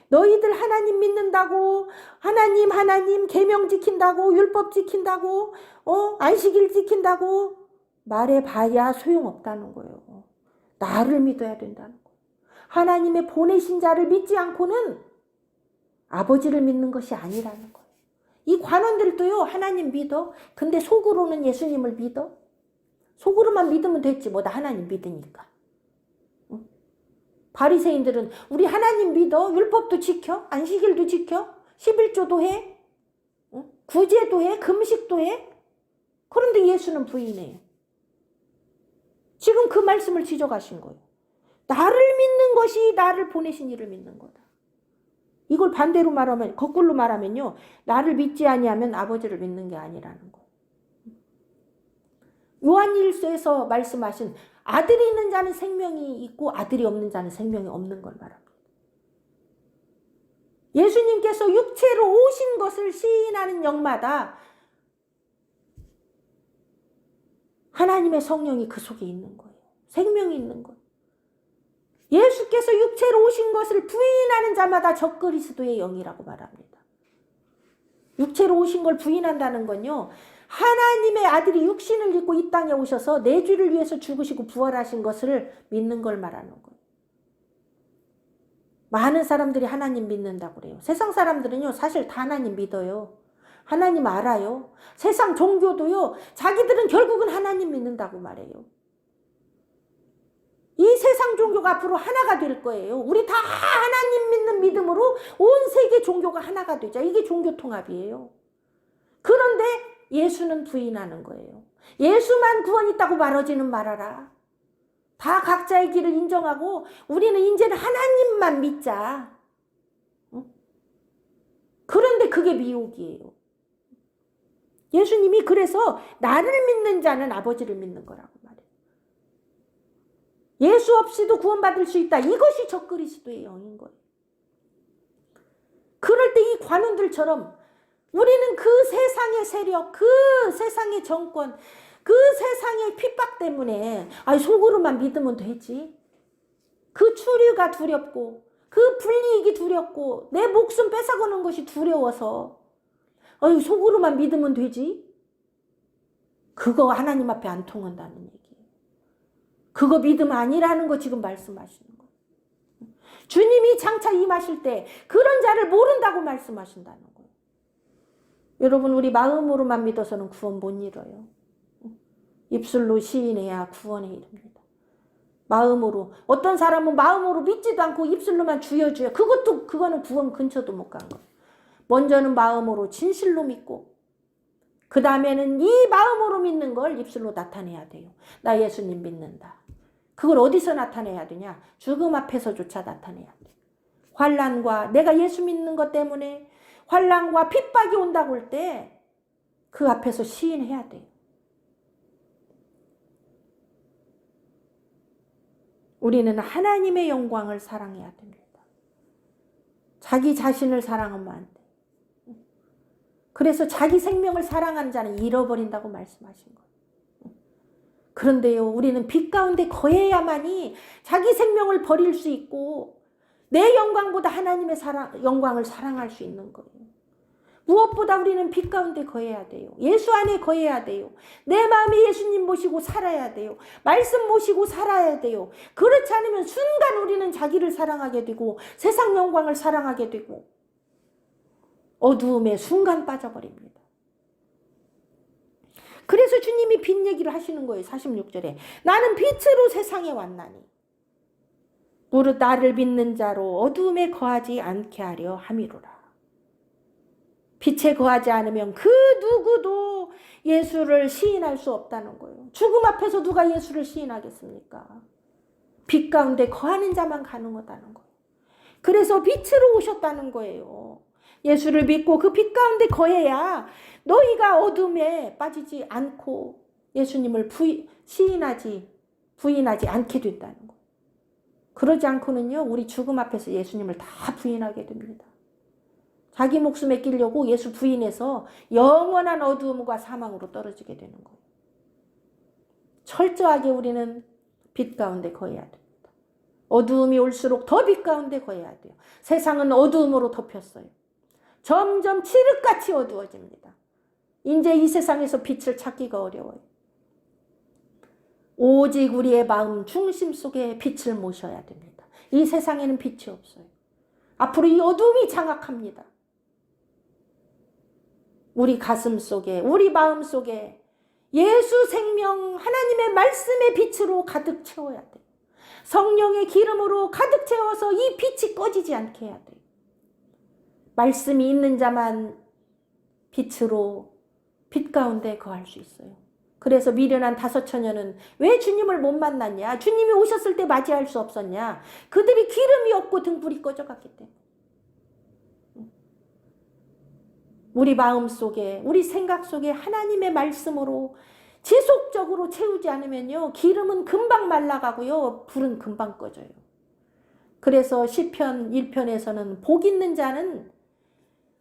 S1: 너희들 하나님 믿는다고, 하나님 계명 지킨다고, 율법 지킨다고, 안식일 지킨다고 말해봐야 소용없다는 거예요. 나를 믿어야 된다는 거예요. 하나님의 보내신 자를 믿지 않고는 아버지를 믿는 것이 아니라는 거예요. 이 관원들도요, 하나님 믿어. 근데 속으로는 예수님을 믿어. 속으로만 믿으면 됐지. 뭐 나 하나님 믿으니까. 바리새인들은 우리 하나님 믿어. 율법도 지켜. 안식일도 지켜. 11조도 해. 구제도 해. 금식도 해. 그런데 예수는 부인해요. 지금 그 말씀을 지적하신 거예요. 나를 믿는 것이 나를 보내신 이를 믿는 거다. 이걸 반대로 말하면, 거꾸로 말하면요, 나를 믿지 아니하면 아버지를 믿는 게 아니라는 거예요. 요한일서에서 말씀하신 아들이 있는 자는 생명이 있고 아들이 없는 자는 생명이 없는 걸 말합니다. 예수님께서 육체로 오신 것을 시인하는 영마다 하나님의 성령이 그 속에 있는 거예요. 생명이 있는 거예요. 예수께서 육체로 오신 것을 부인하는 자마다 적그리스도의 영이라고 말합니다. 육체로 오신 걸 부인한다는 건요, 하나님의 아들이 육신을 입고 이 땅에 오셔서 내 죄를 위해서 죽으시고 부활하신 것을 믿는 걸 말하는 거예요. 많은 사람들이 하나님 믿는다고 그래요. 세상 사람들은요, 사실 다 하나님 믿어요. 하나님 알아요. 세상 종교도요, 자기들은 결국은 하나님 믿는다고 말해요. 이 세상 종교가 앞으로 하나가 될 거예요. 우리 다 하나님 믿는 믿음으로 온 세계 종교가 하나가 되자. 이게 종교 통합이에요. 그런데 예수는 부인하는 거예요. 예수만 구원 있다고 말하지는 말아라. 다 각자의 길을 인정하고 우리는 이제는 하나님만 믿자. 그런데 그게 미혹이에요. 예수님이 그래서 나를 믿는 자는 아버지를 믿는 거라고 말해요. 예수 없이도 구원받을 수 있다. 이것이 적그리스도의 영인 거예요. 그럴 때 이 관원들처럼 우리는 그 세상의 세력, 그 세상의 정권, 그 세상의 핍박 때문에 속으로만 믿으면 되지. 그 추류가 두렵고 그 불이익이 두렵고 내 목숨 뺏어가는 것이 두려워서 속으로만 믿으면 되지. 그거 하나님 앞에 안 통한다는 얘기예요. 그거 믿음 아니라는 거 지금 말씀하시는 거예요. 주님이 장차 임하실 때 그런 자를 모른다고 말씀하신다는 거예요. 여러분, 우리 마음으로만 믿어서는 구원 못 이뤄요. 입술로 시인해야 구원에 이릅니다. 마음으로. 어떤 사람은 마음으로 믿지도 않고 입술로만 주여 그거는 구원 근처도 못 간 거예요. 먼저는 마음으로 진실로 믿고 그 다음에는 이 마음으로 믿는 걸 입술로 나타내야 돼요. 나 예수님 믿는다. 그걸 어디서 나타내야 되냐? 죽음 앞에서조차 나타내야 돼. 환난과 내가 예수 믿는 것 때문에 환난과 핍박이 온다고 할 때 그 앞에서 시인해야 돼요. 우리는 하나님의 영광을 사랑해야 됩니다. 자기 자신을 사랑하면 안 돼. 그래서 자기 생명을 사랑하는 자는 잃어버린다고 말씀하신 거예요. 그런데요, 우리는 빛 가운데 거해야만이 자기 생명을 버릴 수 있고 내 영광보다 하나님의 영광을 사랑할 수 있는 거예요. 무엇보다 우리는 빛 가운데 거해야 돼요. 예수 안에 거해야 돼요. 내 마음에 예수님 모시고 살아야 돼요. 말씀 모시고 살아야 돼요. 그렇지 않으면 순간 우리는 자기를 사랑하게 되고 세상 영광을 사랑하게 되고 어두움에 순간 빠져버립니다. 그래서 주님이 빛 얘기를 하시는 거예요. 46절에 나는 빛으로 세상에 왔나니 무릇 나를 믿는 자로 어두움에 거하지 않게 하려 함이로라. 빛에 거하지 않으면 그 누구도 예수를 시인할 수 없다는 거예요. 죽음 앞에서 누가 예수를 시인하겠습니까? 빛 가운데 거하는 자만 가능하다는 거예요. 그래서 빛으로 오셨다는 거예요. 예수를 믿고 그 빛 가운데 거해야 너희가 어둠에 빠지지 않고 예수님을 부인하지 않게 된다는 거예요. 그러지 않고는요, 우리 죽음 앞에서 예수님을 다 부인하게 됩니다. 자기 목숨에 끼려고 예수 부인해서 영원한 어두움과 사망으로 떨어지게 되는 거예요. 철저하게 우리는 빛 가운데 거해야 됩니다. 어두움이 올수록 더 빛 가운데 거해야 돼요. 세상은 어두움으로 덮였어요. 점점 칠흑같이 어두워집니다. 이제 이 세상에서 빛을 찾기가 어려워요. 오직 우리의 마음 중심 속에 빛을 모셔야 됩니다. 이 세상에는 빛이 없어요. 앞으로 이 어둠이 장악합니다. 우리 가슴 속에, 우리 마음 속에 예수 생명 하나님의 말씀의 빛으로 가득 채워야 돼요. 성령의 기름으로 가득 채워서 이 빛이 꺼지지 않게 해야 돼요. 말씀이 있는 자만 빛으로 빛 가운데 거할 수 있어요. 그래서 미련한 다섯 처녀는 왜 주님을 못 만났냐? 주님이 오셨을 때 맞이할 수 없었냐? 그들이 기름이 없고 등불이 꺼져갔기 때문에. 우리 마음 속에, 우리 생각 속에 하나님의 말씀으로 지속적으로 채우지 않으면요, 기름은 금방 말라가고요, 불은 금방 꺼져요. 그래서 시편 1편에서는 복 있는 자는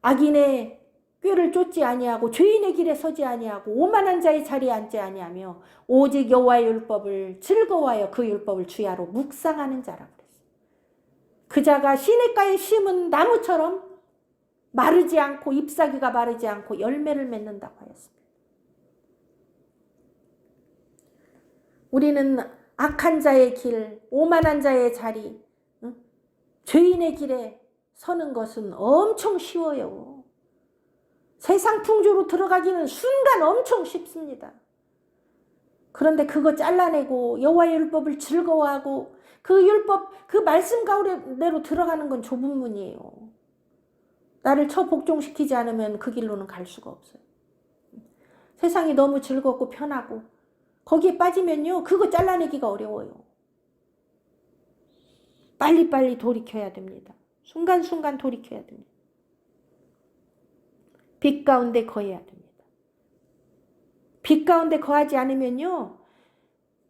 S1: 악인의 꾀를 쫓지 아니하고 죄인의 길에 서지 아니하고 오만한 자의 자리에 앉지 아니하며 오직 여호와의 율법을 즐거워하여 그 율법을 주야로 묵상하는 자라고 그랬어요. 그 자가 시냇가에 심은 나무처럼 마르지 않고 잎사귀가 마르지 않고 열매를 맺는다고 하였습니다. 우리는 악한 자의 길, 오만한 자의 자리, 죄인의 길에 서는 것은 엄청 쉬워요. 세상 풍조로 들어가기는 순간 엄청 쉽습니다. 그런데 그거 잘라내고 여호와의 율법을 즐거워하고 그 율법, 그 말씀 가운데로 들어가는 건 좁은 문이에요. 나를 처복종시키지 않으면 그 길로는 갈 수가 없어요. 세상이 너무 즐겁고 편하고 거기에 빠지면요, 그거 잘라내기가 어려워요. 빨리빨리 돌이켜야 됩니다. 순간순간 돌이켜야 됩니다. 빛 가운데 거해야 됩니다. 빛 가운데 거하지 않으면요,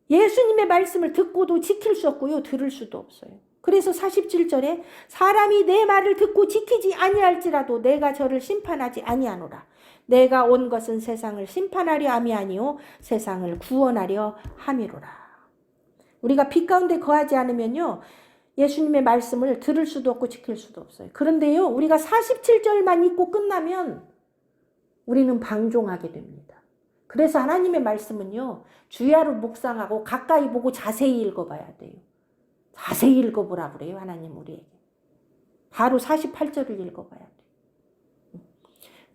S1: 예수님의 말씀을 듣고도 지킬 수 없고요, 들을 수도 없어요. 그래서 47절에 사람이 내 말을 듣고 지키지 아니할지라도 내가 저를 심판하지 아니하노라. 내가 온 것은 세상을 심판하려 함이 아니요 세상을 구원하려 함이로라. 우리가 빛 가운데 거하지 않으면요, 예수님의 말씀을 들을 수도 없고 지킬 수도 없어요. 그런데요, 우리가 47절만 읽고 끝나면 우리는 방종하게 됩니다. 그래서 하나님의 말씀은요, 주야로 묵상하고 가까이 보고 자세히 읽어봐야 돼요. 자세히 읽어보라 그래요, 하나님 우리에게. 바로 48절을 읽어봐야 돼요.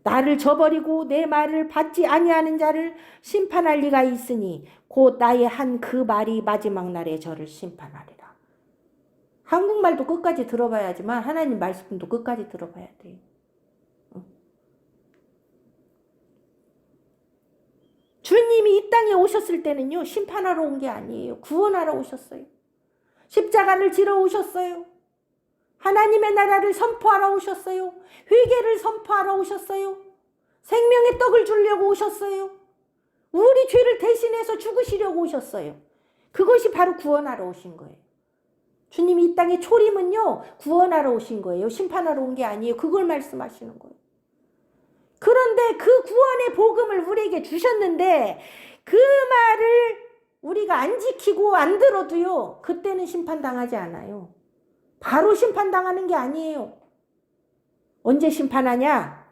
S1: 나를 저버리고 내 말을 받지 아니하는 자를 심판할 리가 있으니 곧 나의 한 그 말이 마지막 날에 저를 심판하리라. 한국말도 끝까지 들어봐야지만 하나님 말씀도 끝까지 들어봐야 돼요. 주님이 이 땅에 오셨을 때는요, 심판하러 온 게 아니에요. 구원하러 오셨어요. 십자가를 지러 오셨어요. 하나님의 나라를 선포하러 오셨어요. 회개를 선포하러 오셨어요. 생명의 떡을 주려고 오셨어요. 우리 죄를 대신해서 죽으시려고 오셨어요. 그것이 바로 구원하러 오신 거예요. 주님이 이 땅에 초림은요, 구원하러 오신 거예요. 심판하러 온 게 아니에요. 그걸 말씀하시는 거예요. 그런데 그 구원의 복음을 우리에게 주셨는데 그 말을 우리가 안 지키고 안 들어도요, 그때는 심판당하지 않아요. 바로 심판당하는 게 아니에요. 언제 심판하냐?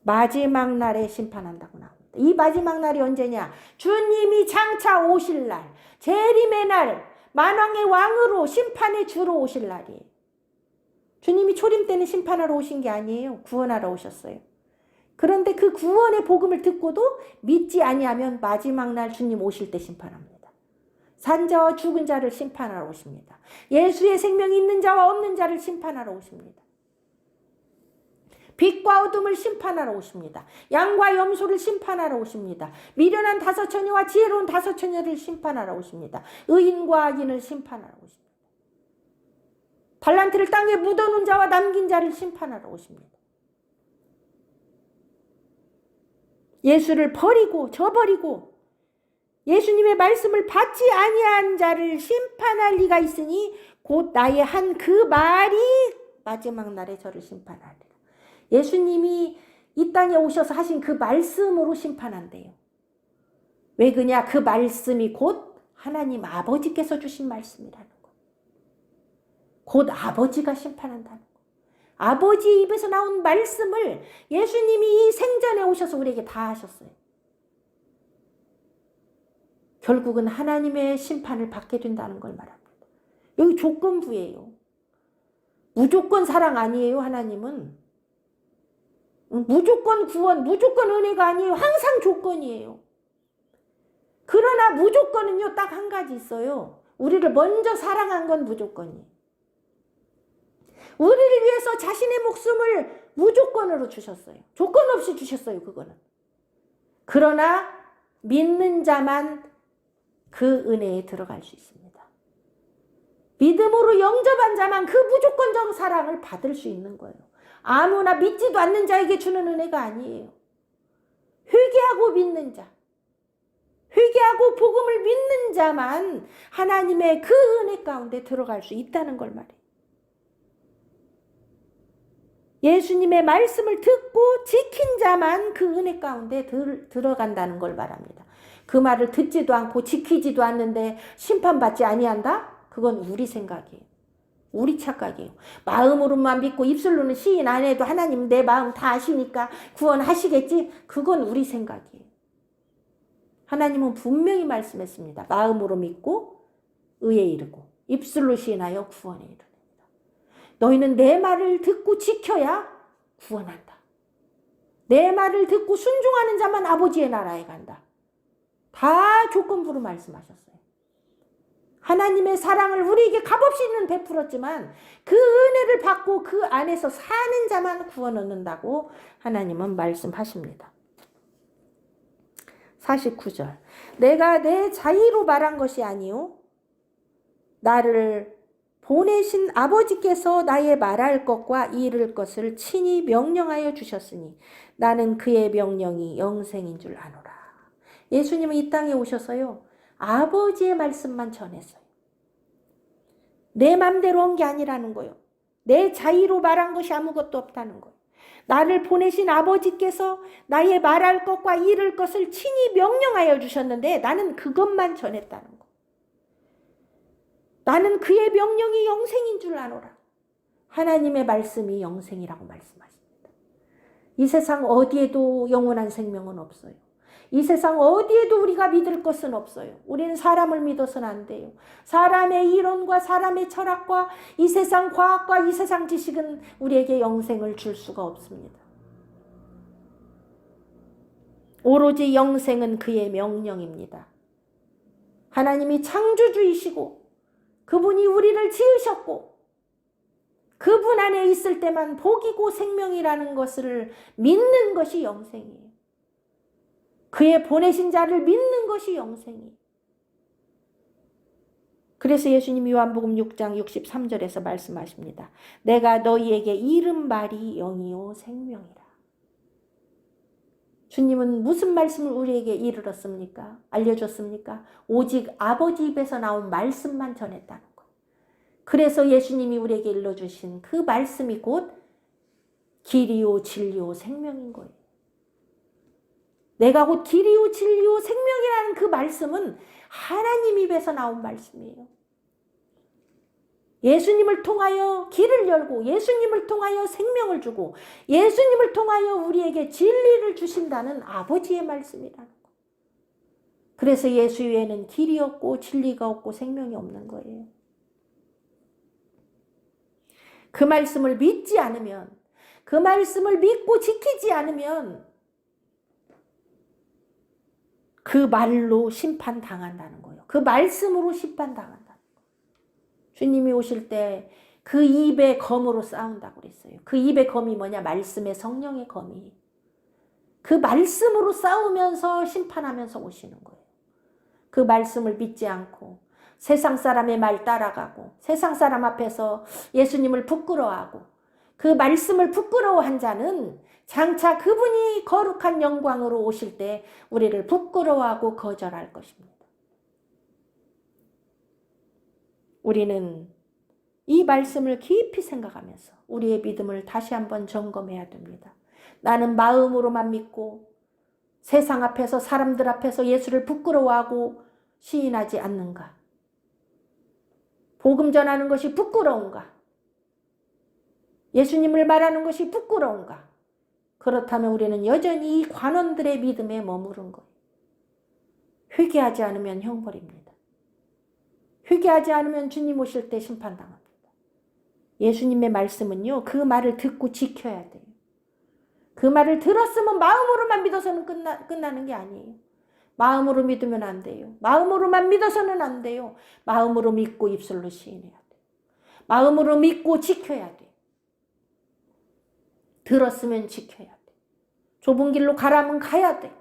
S1: 마지막 날에 심판한다고 나옵니다. 이 마지막 날이 언제냐? 주님이 장차 오실 날, 재림의 날, 만왕의 왕으로 심판의 주로 오실 날이에요. 주님이 초림 때는 심판하러 오신 게 아니에요. 구원하러 오셨어요. 그런데 그 구원의 복음을 듣고도 믿지 아니하면 마지막 날 주님 오실 때 심판합니다. 산 자와 죽은 자를 심판하러 오십니다. 예수의 생명이 있는 자와 없는 자를 심판하러 오십니다. 빛과 어둠을 심판하러 오십니다. 양과 염소를 심판하러 오십니다. 미련한 다섯 처녀와 지혜로운 다섯 처녀를 심판하러 오십니다. 의인과 악인을 심판하러 오십니다. 달란트를 땅에 묻어놓은 자와 남긴 자를 심판하러 오십니다. 예수를 버리고 저버리고 예수님의 말씀을 받지 아니한 자를 심판할 리가 있으니 곧 나의 한 그 말이 마지막 날에 저를 심판하리라. 예수님이 이 땅에 오셔서 하신 그 말씀으로 심판한대요. 왜 그냐? 그 말씀이 곧 하나님 아버지께서 주신 말씀이라는 거. 곧 아버지가 심판한다는 거. 아버지 입에서 나온 말씀을 예수님이 이 생전에 오셔서 우리에게 다 하셨어요. 결국은 하나님의 심판을 받게 된다는 걸 말합니다. 여기 조건부예요. 무조건 사랑 아니에요, 하나님은. 무조건 구원, 무조건 은혜가 아니에요. 항상 조건이에요. 그러나 무조건은요, 딱 한 가지 있어요. 우리를 먼저 사랑한 건 무조건이에요. 우리를 위해서 자신의 목숨을 무조건으로 주셨어요. 조건 없이 주셨어요, 그거는. 그러나 믿는 자만 그 은혜에 들어갈 수 있습니다. 믿음으로 영접한 자만 그 무조건적 사랑을 받을 수 있는 거예요. 아무나 믿지도 않는 자에게 주는 은혜가 아니에요. 회개하고 믿는 자, 회개하고 복음을 믿는 자만 하나님의 그 은혜 가운데 들어갈 수 있다는 걸 말해요. 예수님의 말씀을 듣고 지킨 자만 그 은혜 가운데 들어간다는 걸 말합니다. 그 말을 듣지도 않고 지키지도 않는데 심판받지 아니한다? 그건 우리 생각이에요. 우리 착각이에요. 마음으로만 믿고 입술로는 시인 안 해도 하나님 내 마음 다 아시니까 구원하시겠지? 그건 우리 생각이에요. 하나님은 분명히 말씀했습니다. 마음으로 믿고 의에 이르고 입술로 시인하여 구원에 이르리라. 너희는 내 말을 듣고 지켜야 구원한다. 내 말을 듣고 순종하는 자만 아버지의 나라에 간다. 다 조건부로 말씀하셨어요. 하나님의 사랑을 우리에게 값없이는 베풀었지만 그 은혜를 받고 그 안에서 사는 자만 구원 얻는다고 하나님은 말씀하십니다. 49절. 내가 내 자의로 말한 것이 아니요 나를 보내신 아버지께서 나의 말할 것과 이를 것을 친히 명령하여 주셨으니 나는 그의 명령이 영생인 줄 아노라. 예수님은 이 땅에 오셔서요, 아버지의 말씀만 전했어요. 내 맘대로 한 게 아니라는 거예요. 내 자의로 말한 것이 아무것도 없다는 거예요. 나를 보내신 아버지께서 나의 말할 것과 이를 것을 친히 명령하여 주셨는데 나는 그것만 전했다는 거예요. 나는 그의 명령이 영생인 줄 아노라. 하나님의 말씀이 영생이라고 말씀하십니다. 이 세상 어디에도 영원한 생명은 없어요. 이 세상 어디에도 우리가 믿을 것은 없어요. 우리는 사람을 믿어서는 안 돼요. 사람의 이론과 사람의 철학과 이 세상 과학과 이 세상 지식은 우리에게 영생을 줄 수가 없습니다. 오로지 영생은 그의 명령입니다. 하나님이 창조주이시고 그분이 우리를 지으셨고 그분 안에 있을 때만 복이고 생명이라는 것을 믿는 것이 영생이에요. 그의 보내신 자를 믿는 것이 영생이에요. 그래서 예수님이 요한복음 6장 63절에서 말씀하십니다. 내가 너희에게 이른 말이 영이요 생명이라. 주님은 무슨 말씀을 우리에게 이르렀습니까? 알려줬습니까? 오직 아버지 입에서 나온 말씀만 전했다는 거예요. 그래서 예수님이 우리에게 일러주신 그 말씀이 곧 길이요 진리요 생명인 거예요. 내가 곧 길이요 진리요 생명이라는 그 말씀은 하나님 입에서 나온 말씀이에요. 예수님을 통하여 길을 열고 예수님을 통하여 생명을 주고 예수님을 통하여 우리에게 진리를 주신다는 아버지의 말씀이라는 거. 그래서 예수 외에는 길이 없고 진리가 없고 생명이 없는 거예요. 그 말씀을 믿지 않으면, 그 말씀을 믿고 지키지 않으면 그 말로 심판당한다는 거예요. 그 말씀으로 심판당한다는 거예요. 주님이 오실 때 그 입의 검으로 싸운다고 그랬어요. 그 입의 검이 뭐냐? 말씀의 성령의 검이. 그 말씀으로 싸우면서 심판하면서 오시는 거예요. 그 말씀을 믿지 않고 세상 사람의 말 따라가고 세상 사람 앞에서 예수님을 부끄러워하고 그 말씀을 부끄러워한 자는 장차 그분이 거룩한 영광으로 오실 때 우리를 부끄러워하고 거절할 것입니다. 우리는 이 말씀을 깊이 생각하면서 우리의 믿음을 다시 한번 점검해야 됩니다. 나는 마음으로만 믿고 세상 앞에서 사람들 앞에서 예수를 부끄러워하고 시인하지 않는가? 복음 전하는 것이 부끄러운가? 예수님을 말하는 것이 부끄러운가? 그렇다면 우리는 여전히 이 관원들의 믿음에 머무른 거예요. 회개하지 않으면 형벌입니다. 회개하지 않으면 주님 오실 때 심판당합니다. 예수님의 말씀은요, 그 말을 듣고 지켜야 돼요. 그 말을 들었으면 마음으로만 믿어서는 끝나는 게 아니에요. 마음으로 믿으면 안 돼요. 마음으로만 믿어서는 안 돼요. 마음으로 믿고 입술로 시인해야 돼요. 마음으로 믿고 지켜야 돼요. 들었으면 지켜야 돼요. 좁은 길로 가라면 가야 돼요.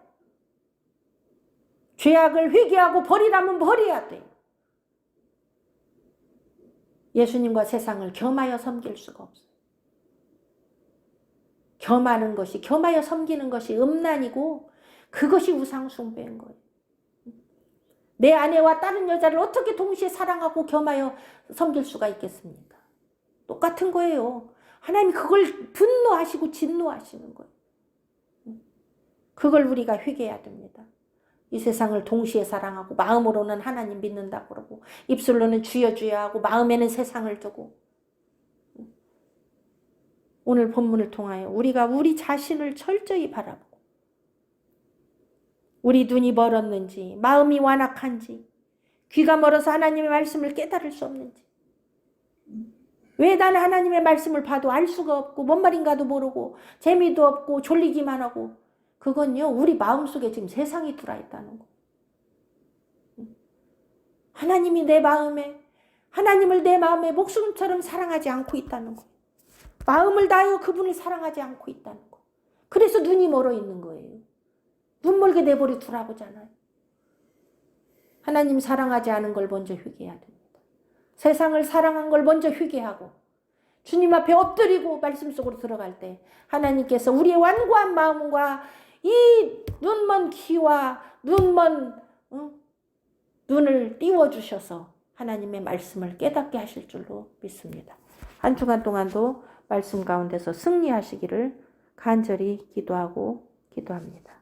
S1: 죄악을 회개하고 버리라면 버려야 돼요. 예수님과 세상을 겸하여 섬길 수가 없어요. 겸하여 섬기는 것이 음란이고 그것이 우상숭배인 거예요. 내 아내와 다른 여자를 어떻게 동시에 사랑하고 겸하여 섬길 수가 있겠습니까? 똑같은 거예요. 하나님이 그걸 분노하시고 진노하시는 거예요. 그걸 우리가 회개해야 됩니다. 이 세상을 동시에 사랑하고 마음으로는 하나님 믿는다고 그러고 입술로는 주여 주여 하고 마음에는 세상을 두고, 오늘 본문을 통하여 우리가 우리 자신을 철저히 바라보고 우리 눈이 멀었는지 마음이 완악한지 귀가 멀어서 하나님의 말씀을 깨달을 수 없는지, 왜 나는 하나님의 말씀을 봐도 알 수가 없고 뭔 말인가도 모르고 재미도 없고 졸리기만 하고, 그건요 우리 마음속에 지금 세상이 들어있다는 거. 하나님을 내 마음에 목숨처럼 사랑하지 않고 있다는 거. 마음을 다하여 그분을 사랑하지 않고 있다는 거. 그래서 눈이 멀어 있는 거예요. 눈 멀게 내버려 두라보잖아요. 하나님 사랑하지 않은 걸 먼저 회개해야 됩니다. 세상을 사랑한 걸 먼저 회개하고 주님 앞에 엎드리고 말씀 속으로 들어갈 때 하나님께서 우리의 완고한 마음과 이 눈먼 귀와 눈을 띄워주셔서 하나님의 말씀을 깨닫게 하실 줄로 믿습니다. 한 주간 동안도 말씀 가운데서 승리하시기를 간절히 기도합니다.